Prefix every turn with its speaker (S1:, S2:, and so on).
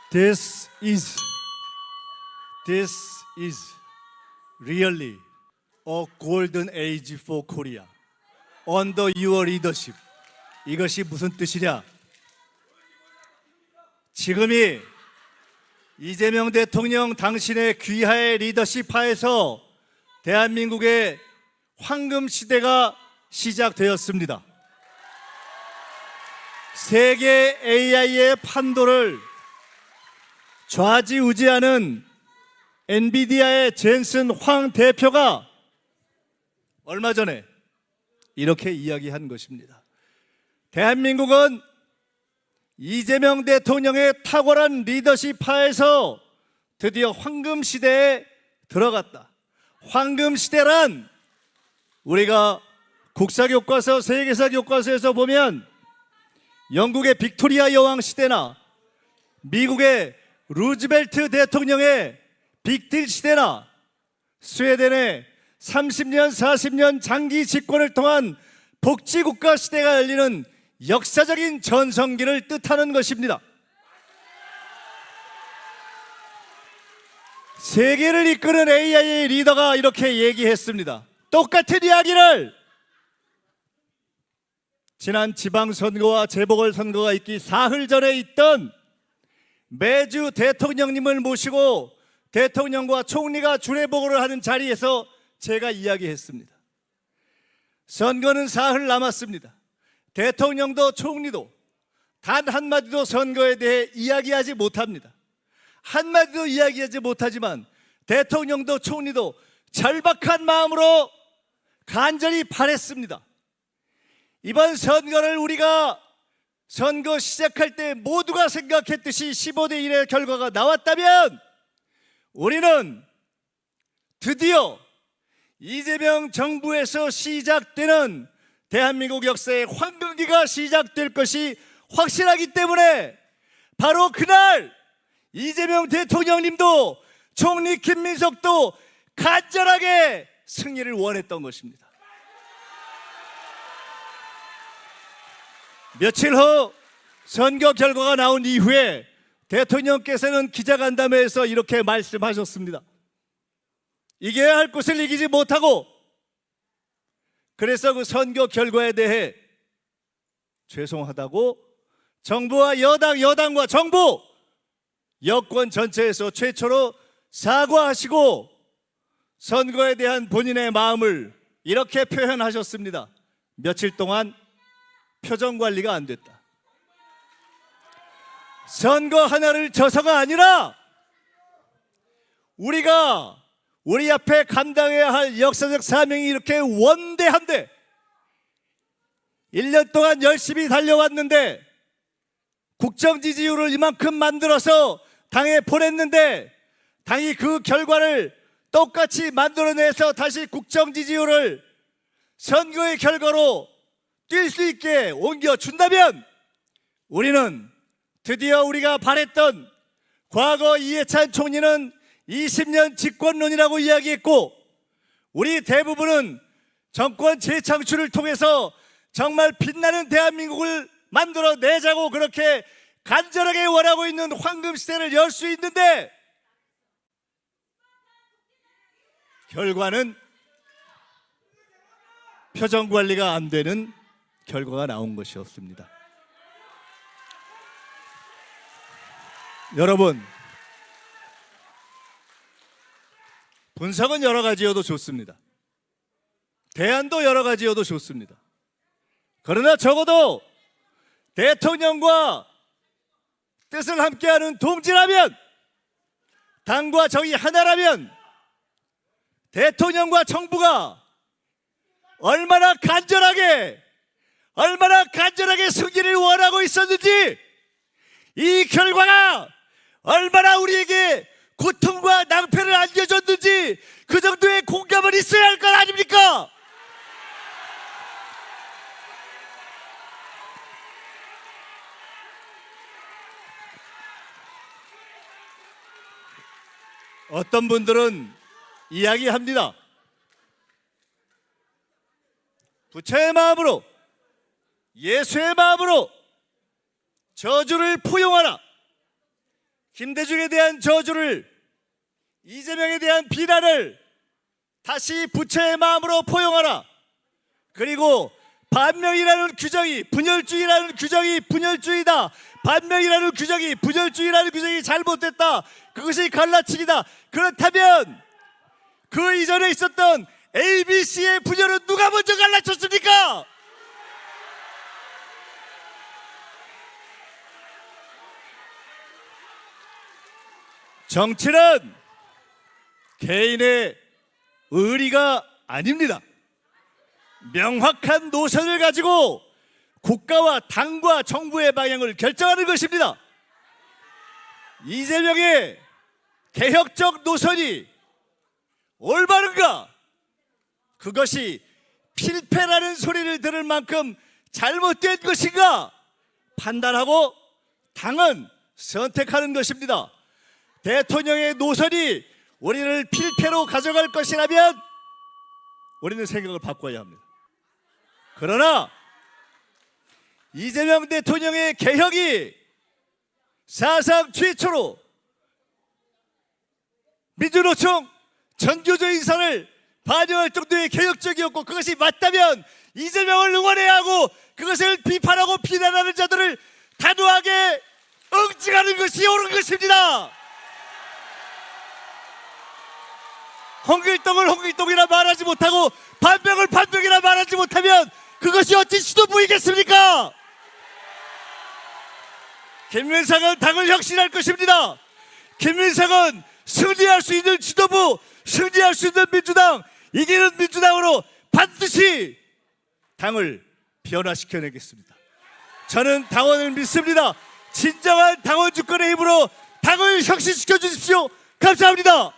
S1: This is really a golden age for Korea. Under your leadership. 이것이 무슨 뜻이냐? 지금이 이재명 대통령 당신의 귀하의 리더십 하에서 대한민국의 황금 시대가 시작되었습니다. 세계 AI의 판도를 좌지우지하는 엔비디아의 젠슨 황 대표가 얼마 전에 이렇게 이야기한 것입니다. 대한민국은 이재명 대통령의 탁월한 리더십 하에서 드디어 황금 시대에 들어갔다. 황금 시대란 우리가 국사 교과서, 세계사 교과서에서 보면 영국의 빅토리아 여왕 시대나 미국의 루즈벨트 대통령의 빅딜 시대나 스웨덴의 30년, 40년 장기 집권을 통한 복지국가 시대가 열리는 역사적인 전성기를 뜻하는 것입니다. 세계를 이끄는 AI의 리더가 이렇게 얘기했습니다. 똑같은 이야기를 지난 지방선거와 재보궐선거가 있기 사흘 전에 있던 매주 대통령님을 모시고 대통령과 총리가 주례보고를 하는 자리에서 제가 이야기했습니다. 선거는 사흘 남았습니다. 대통령도 총리도 단 한마디도 선거에 대해 이야기하지 못합니다. 한마디도 이야기하지 못하지만 대통령도 총리도 절박한 마음으로 간절히 바랬습니다. 이번 선거를 우리가 선거 시작할 때 모두가 생각했듯이 15대 1의 결과가 나왔다면 우리는 드디어 이재명 정부에서 시작되는 대한민국 역사의 황금기가 시작될 것이 확실하기 때문에 바로 그날 이재명 대통령님도 총리 김민석도 간절하게 승리를 원했던 것입니다. 며칠 후 선거 결과가 나온 이후에 대통령께서는 기자간담회에서 이렇게 말씀하셨습니다. 이겨야 할 곳을 이기지 못하고 그래서 그 선거 결과에 대해 죄송하다고 정부와 여당과 정부, 여권 전체에서 최초로 사과하시고 선거에 대한 본인의 마음을 이렇게 표현하셨습니다. 며칠 동안 표정 관리가 안 됐다. 선거 하나를 져서가 아니라 우리가 우리 앞에 감당해야 할 역사적 사명이 이렇게 원대한데 1년 동안 열심히 달려왔는데 국정 지지율을 이만큼 만들어서 당에 보냈는데 당이 그 결과를 똑같이 만들어내서 다시 국정 지지율을 선거의 결과로 뛸 수 있게 옮겨준다면 우리는 드디어 우리가 바랬던 과거 이해찬 총리는 20년 집권론이라고 이야기했고 우리 대부분은 정권 재창출을 통해서 정말 빛나는 대한민국을 만들어내자고 그렇게 간절하게 원하고 있는 황금시대를 열 수 있는데 결과는 표정 관리가 안 되는 결과가 나온 것이 없습니다. 여러분, 분석은 여러 가지여도 좋습니다. 대안도 여러 가지여도 좋습니다. 그러나 적어도 대통령과 뜻을 함께하는 동지라면, 당과 정의 하나라면 대통령과 정부가 얼마나 간절하게 승리를 원하고 있었는지, 이 결과가 얼마나 우리에게 고통과 낭패를 안겨줬는지 그 정도의 공감은 있어야 할 것 아닙니까? 어떤 분들은 이야기합니다. 부처의 마음으로, 예수의 마음으로 저주를 포용하라. 김대중에 대한 저주를, 이재명에 대한 비난을 다시 부처의 마음으로 포용하라. 그리고 반명이라는 규정이 분열주의라는 규정이 분열주의다. 반명이라는 규정이 분열주의라는 규정이 잘못됐다. 그것이 갈라치기다. 그렇다면 그 이전에 있었던 ABC의 분열은 누가 먼저 갈라쳤습니까? 정치는 개인의 의리가 아닙니다. 명확한 노선을 가지고 국가와 당과 정부의 방향을 결정하는 것입니다. 이재명의 개혁적 노선이 올바른가? 그것이 필패라는 소리를 들을 만큼 잘못된 것인가? 판단하고 당은 선택하는 것입니다. 대통령의 노선이 우리를 필패로 가져갈 것이라면 우리는 생각을 바꿔야 합니다. 그러나 이재명 대통령의 개혁이 사상 최초로 민주노총 전교조 인사를 반영할 정도의 개혁적이었고, 그것이 맞다면 이재명을 응원해야 하고, 그것을 비판하고 비난하는 자들을 단호하게 응징하는 것이 옳은 것입니다. 홍길동을 홍길동이라 말하지 못하고 반명을 반명이라 말하지 못하면 그것이 어찌 시도 보이겠습니까? 김민상은 당을 혁신할 것입니다. 김민상은 승리할 수 있는 지도부, 승리할 수 있는 민주당, 이기는 민주당으로 반드시 당을 변화시켜내겠습니다. 저는 당원을 믿습니다. 진정한 당원 주권의 힘으로 당을 혁신시켜 주십시오. 감사합니다.